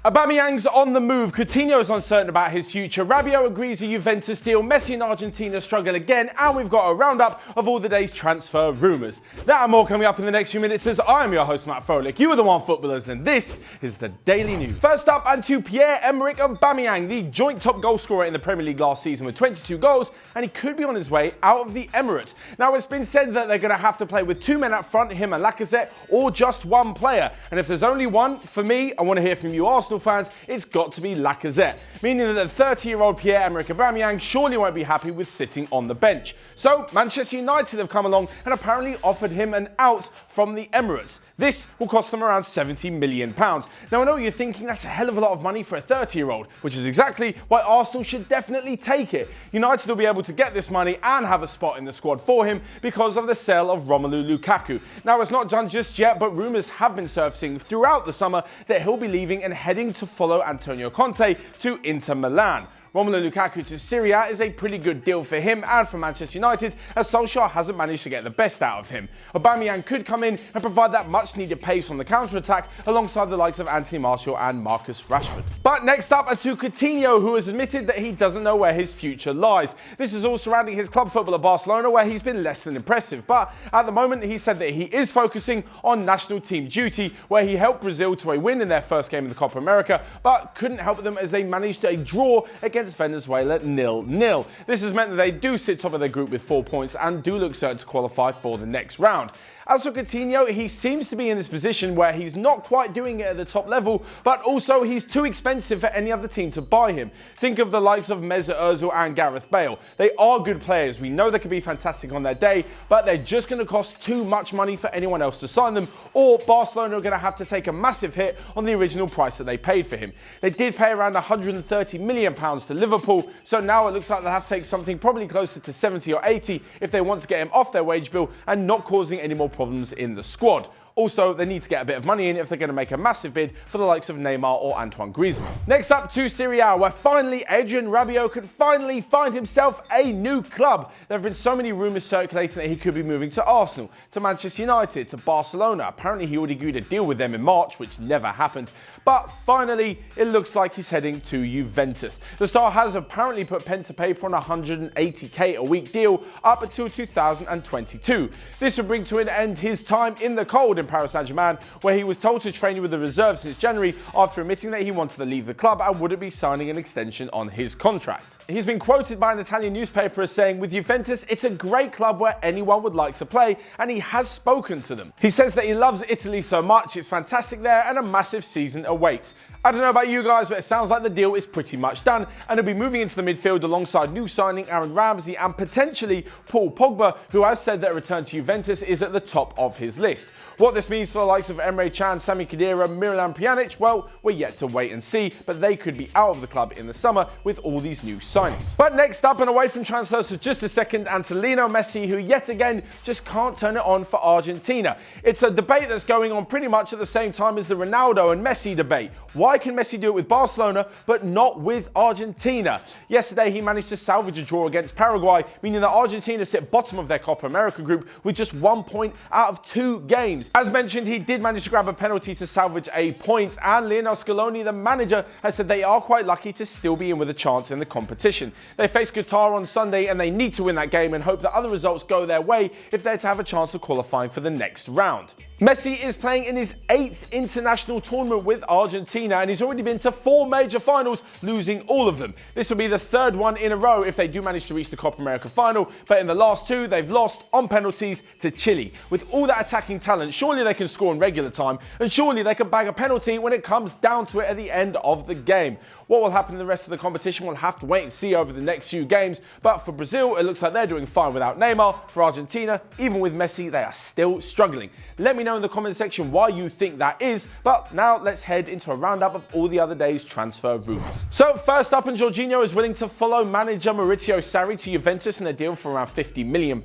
Aubameyang's on the move, Coutinho's uncertain about his future, Rabiot agrees a Juventus deal, Messi and Argentina struggle again, and we've got a roundup of all the day's transfer rumours. That and more coming up in the next few minutes as I am your host Matt Froelich, you are the Onefootballers, and this is the Daily News. First up, and to Pierre-Emerick Aubameyang, the joint top goal scorer in the Premier League last season with 22 goals, and he could be on his way out of the Emirates. Now it's been said that they're going to have to play with two men up front, him and Lacazette, or just one player, and if there's only one, for me, I want to hear from you Arsenal fans, it's got to be Lacazette, meaning that the 30-year-old Pierre-Emerick Aubameyang surely won't be happy with sitting on the bench. So Manchester United have come along and apparently offered him an out from the Emirates. This will cost them around £70 million. Now I know you're thinking that's a hell of a lot of money for a 30-year-old, which is exactly why Arsenal should definitely take it. United will be able to get this money and have a spot in the squad for him because of the sale of Romelu Lukaku. Now it's not done just yet, but rumours have been surfacing throughout the summer that he'll be leaving and heading to follow Antonio Conte to Inter Milan. Romelu Lukaku to Serie A is a pretty good deal for him and for Manchester United, as Solskjaer hasn't managed to get the best out of him. Aubameyang could come in and provide that much-needed pace on the counter-attack alongside the likes of Anthony Martial and Marcus Rashford. But next up are to Coutinho, who has admitted that he doesn't know where his future lies. This is all surrounding his club football at Barcelona, where he's been less than impressive. But at the moment, he said that he is focusing on national team duty, where he helped Brazil to a win in their first game of the Copa America, but couldn't help them as they managed a draw against Venezuela 0-0. This has meant that they do sit top of their group with 4 points and do look certain to qualify for the next round. As for Coutinho, he seems to be in this position where he's not quite doing it at the top level, but also he's too expensive for any other team to buy him. Think of the likes of Mesut Ozil and Gareth Bale. They are good players. We know they can be fantastic on their day, but they're just going to cost too much money for anyone else to sign them, or Barcelona are going to have to take a massive hit on the original price that they paid for him. They did pay around £130 million to Liverpool, so now it looks like they'll have to take something probably closer to 70 or 80 if they want to get him off their wage bill and not causing any more problems in the squad. Also, they need to get a bit of money in if they're going to make a massive bid for the likes of Neymar or Antoine Griezmann. Next up to Serie A, where finally Adrien Rabiot could finally find himself a new club. There have been so many rumours circulating that he could be moving to Arsenal, to Manchester United, to Barcelona. Apparently he already agreed a deal with them in March, which never happened. But finally, it looks like he's heading to Juventus. The star has apparently put pen to paper on a £180k a week deal up until 2022. This would bring to an end his time in the cold in Paris Saint-Germain, where he was told to train with the reserve since January after admitting that he wanted to leave the club and wouldn't be signing an extension on his contract. He's been quoted by an Italian newspaper as saying, "With Juventus, it's a great club where anyone would like to play," and he has spoken to them. He says that he loves Italy so much, it's fantastic there, and a massive season awaits. I don't know about you guys, but it sounds like the deal is pretty much done, and he'll be moving into the midfield alongside new signing Aaron Ramsey and potentially Paul Pogba, who has said that a return to Juventus is at the top of his list. What this means for the likes of Emre Can, Sami Khedira, Miralem Pjanic, well, we're yet to wait and see, but they could be out of the club in the summer with all these new signings. But next up and away from transfers for just a second, and to Lionel Messi, who yet again just can't turn it on for Argentina. It's a debate that's going on pretty much at the same time as the Ronaldo and Messi debate. Why can Messi do it with Barcelona but not with Argentina? Yesterday he managed to salvage a draw against Paraguay, meaning that Argentina sit bottom of their Copa America group with just 1 point out of 2 games. As mentioned, he did manage to grab a penalty to salvage a point, and Lionel Scaloni, the manager, has said they are quite lucky to still be in with a chance in the competition. They face Qatar on Sunday and they need to win that game and hope that other results go their way if they're to have a chance of qualifying for the next round. Messi is playing in his 8th international tournament with Argentina, and he's already been to 4 major finals, losing all of them. This will be the 3rd one in a row if they do manage to reach the Copa America final, but in the last 2 they've lost on penalties to Chile. With all that attacking talent, surely they can score in regular time, and surely they can bag a penalty when it comes down to it at the end of the game. What will happen in the rest of the competition, we'll have to wait and see over the next few games, but for Brazil, it looks like they're doing fine without Neymar. For Argentina, even with Messi, they are still struggling. Let me know in the comment section why you think that is, but now let's head into a roundup of all the other day's transfer rumours. So first up, and Jorginho is willing to follow manager Maurizio Sarri to Juventus in a deal for around £50 million.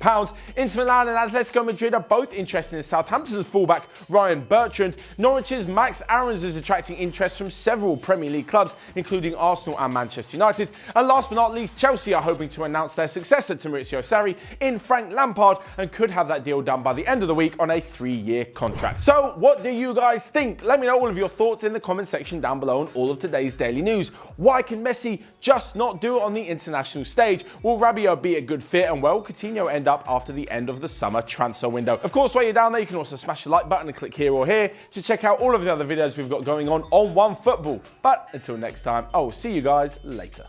Inter Milan and Atletico Madrid are both interested in Southampton's fullback Ryan Bertrand. Norwich's Max Aarons is attracting interest from several Premier League clubs, including Arsenal and Manchester United. And last but not least, Chelsea are hoping to announce their successor to Maurizio Sarri in Frank Lampard, and could have that deal done by the end of the week on a 3-year contract. So what do you guys think? Let me know all of your thoughts in the comment section down below on all of today's daily news. Why can Messi just not do it on the international stage? Will Rabiot be a good fit, and where will Coutinho end up after the end of the summer transfer window? Of course, while you're down there, you can also smash the like button and click here or here to check out all of the other videos we've got going on OneFootball. But until next time, I will see you guys later.